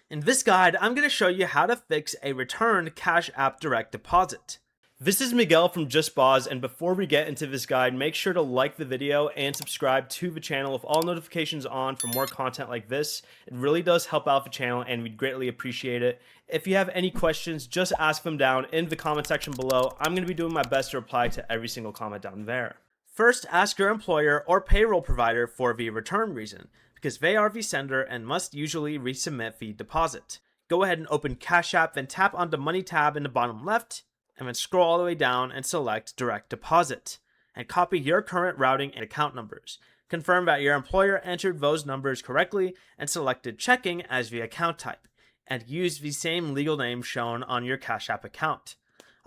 In this guide, I'm going to show you how to fix a returned Cash App direct deposit. This is Miguel from Just Boz, and before we get into this guide, make sure to like the video and subscribe to the channel with all notifications on for more content like this. It really does help out the channel and we'd greatly appreciate it. If you have any questions, just ask them down in the comment section below. I'm going to be doing my best to reply to every single comment down there. First, ask your employer or payroll provider for the return reason, because they are the sender and must usually resubmit the deposit. Go ahead and open Cash App, then tap on the Money tab in the bottom left, and then scroll all the way down and select Direct Deposit, and copy your current routing and account numbers. Confirm that your employer entered those numbers correctly and selected checking as the account type, and use the same legal name shown on your Cash App account.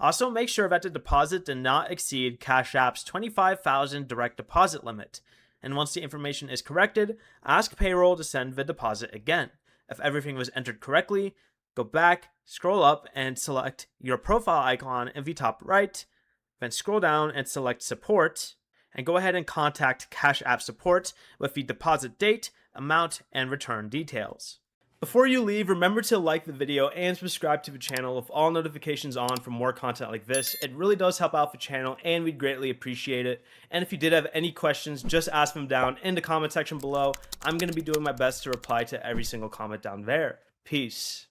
Also, make sure that the deposit did not exceed Cash App's $25,000 direct deposit limit. And once the information is corrected, ask payroll to send the deposit again. If everything was entered correctly, go back, scroll up, and select your profile icon in the top right. Then scroll down and select Support, and go ahead and contact Cash App Support with the deposit date, amount, and return details. Before you leave, remember to like the video and subscribe to the channel with all notifications on for more content like this. It really does help out the channel and we'd greatly appreciate it. And if you did have any questions, just ask them down in the comment section below. I'm going to be doing my best to reply to every single comment down there. Peace.